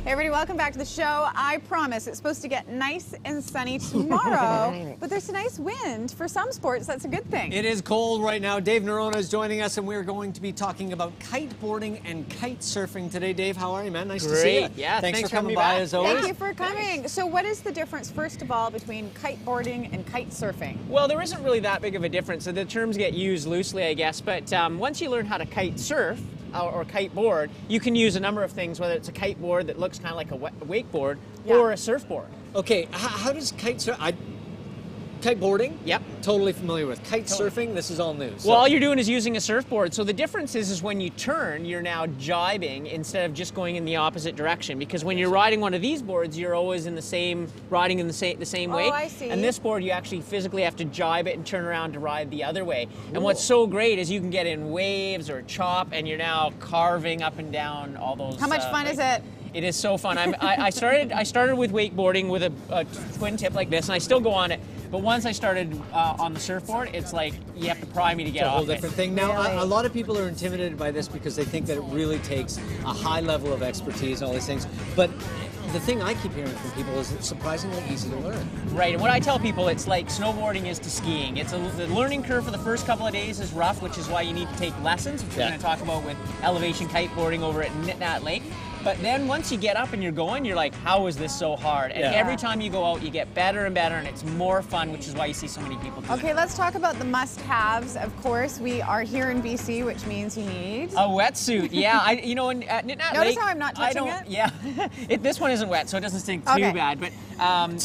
Hey everybody, welcome back to the show. I promise it's supposed to get nice and sunny tomorrow, but there's a nice wind. For some sports, that's a good thing. It is cold right now. Dave Nerona is joining us, and we're going to be talking about kiteboarding and kite surfing today. Dave, how are you, man? Nice to see you. Yeah, thanks for coming by by as always. Thank you for coming. Thanks. So what is the difference, first of all, between kiteboarding and kite surfing? Well, there isn't really that big of a difference. So the terms get used loosely, I guess, but once you learn how to kite surf, or kiteboard, you can use a number of things, whether it's a kiteboard that looks kind of like a wakeboard or a surfboard. Okay, how does kite surf? Kiteboarding? Yep. Totally familiar with. Kite surfing, this is all new. So. Well, all you're doing is using a surfboard. So the difference is when you turn, you're now jibing instead of just going in the opposite direction. Because when you're riding one of these boards, you're always in the same, riding in the same way. Oh, I see. And this board, you actually physically have to jibe it and turn around to ride the other way. Cool. And what's so great is you can get in waves or chop, and you're now carving up and down all those. How much fun is it? It is so fun. I started with wakeboarding with a twin tip like this, and I still go on it. But once I started on the surfboard, it's like you have to pry me to get off it. It's a whole different thing. Now, a lot of people are intimidated by this because they think that it really takes a high level of expertise and all these things. But the thing I keep hearing from people is it's surprisingly easy to learn. Right, and what I tell people, it's like snowboarding is to skiing. The learning curve for the first couple of days is rough, which is why you need to take lessons, which we're going to talk about with elevation kiteboarding over at Nitnat Lake. But then once you get up and you're going, you're like, how is this so hard? And every time you go out, you get better and better, and it's more fun, which is why you see so many people do it. Okay, let's talk about the must-haves. Of course, we are here in BC, which means you need a wetsuit. Yeah, at Nitnat Notice Lake, how I'm not touching it? Yeah, this one isn't wet, so it doesn't stink too bad. But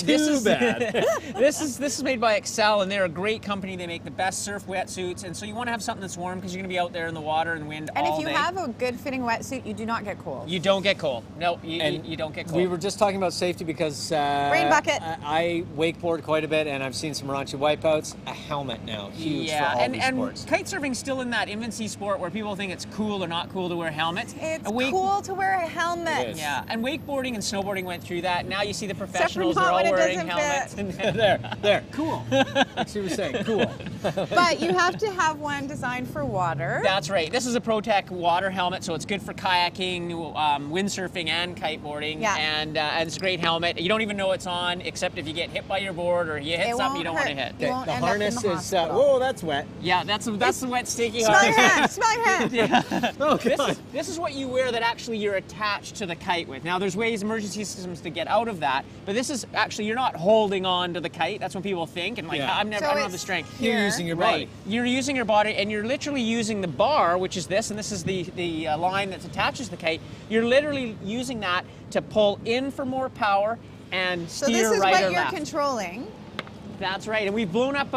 this is made by Excel, and they're a great company. They make the best surf wetsuits, and so you want to have something that's warm because you're going to be out there in the water and wind all day. And if you have a good-fitting wetsuit, you do not get cold. You don't get cold. No, you don't get cold. We were just talking about safety because rain bucket. I wakeboard quite a bit, and I've seen some raunchy wipeouts. A helmet now, huge for all these sports. And kite surfing's still in that infancy sport where people think it's cool or not cool to wear helmets. It's cool to wear a helmet. Yeah, and wakeboarding and snowboarding went through that. Now you see the professionals are all wearing helmets. There, cool. Like she was saying, cool. But you have to have one designed for water. That's right. This is a ProTech water helmet, so it's good for kayaking, windsurfing, and kiteboarding. Yeah. And it's a great helmet. You don't even know it's on, except if you get hit by your board or you hit something you don't want to hit. You won't the end harness up in the is whoa, that's wet. Yeah, that's the wet sticky Smell your harness. hand. Smell your hand. Yeah. Oh, God. This is what you wear that actually you're attached to the kite with. Now there's emergency systems to get out of that, but this is actually, you're not holding on to the kite. That's what people think, and like, I don't have the strength. You're using your body. Right. You're using your body, and you're literally using the bar, which is this, and this is the line that attaches the kite. You're literally using that to pull in for more power and steer right or left. So this is what you're controlling. That's right, and we've blown up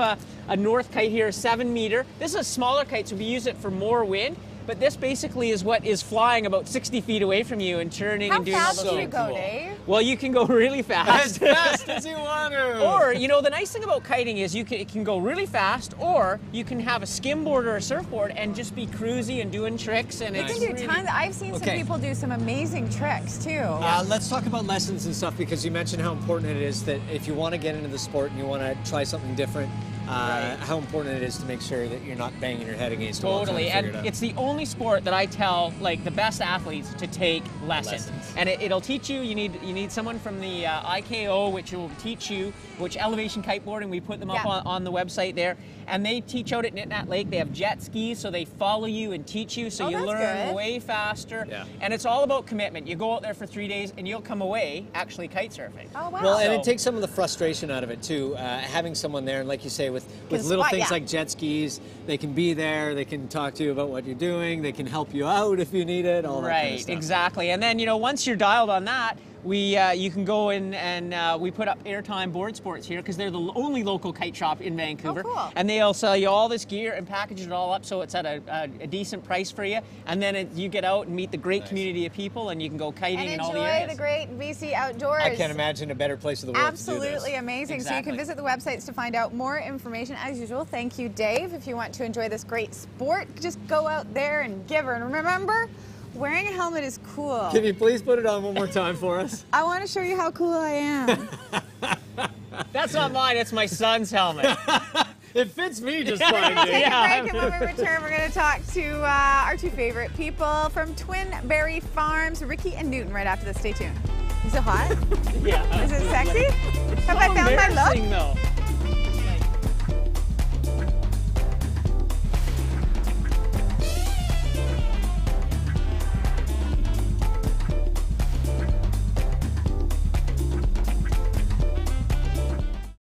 a north kite here, 7 meter. This is a smaller kite, so we use it for more wind. But this basically is what is flying about 60 feet away from you and turning and doing all those things. How fast do you go, Dave? Well, you can go really fast. As fast as you want to. Or, the nice thing about kiting is it can go really fast, or you can have a skimboard or a surfboard and just be cruisy and doing tricks. And you can do tons. I've seen some people do some amazing tricks too. Let's talk about lessons and stuff, because you mentioned how important it is that if you want to get into the sport and you want to try something different, how important it is to make sure that you're not banging your head against a wall. Totally, and it's the only sport that I tell the best athletes to take lessons. And it'll teach you. You need someone from the IKO, which will teach you, which elevation kiteboarding. We put them up on the website there, and they teach out at Nitnat Lake. They have jet skis, so they follow you and teach you, so you learn way faster. Yeah. And it's all about commitment. You go out there for 3 days, and you'll come away actually kite surfing. Oh wow! Well, and it takes some of the frustration out of it too. Having someone there, and like you say, with little things like jet skis, they can be there, they can talk to you about what you're doing, they can help you out if you need it, all that kind of stuff. Right, exactly. And then, once you're dialed on that, you can go in and we put up Airtime Board Sports here because they're the only local kite shop in Vancouver. Oh, cool. And they'll sell you all this gear and package it all up so it's at a decent price for you. And then you get out and meet the great community of people, and you can go kiting in all the areas. And enjoy the great BC outdoors. I can't imagine a better place in the world Absolutely to do this. amazing. Exactly. So you can visit the websites to find out more information. As usual, thank you, Dave. If you want to enjoy this great sport, just go out there and give her. And remember, wearing a helmet is cool. Can you please put it on one more time for us? I want to show you how cool I am. That's not mine, it's my son's helmet. It fits me just We're fine, going to dude. take a break, and when we return, we're going to talk to our two favorite people from Twin Berry Farms, Ricky and Newton, right after this. Stay tuned. Yeah. Is it hot? Yeah. Is it sexy? It's Have so I found my look? embarrassing, though.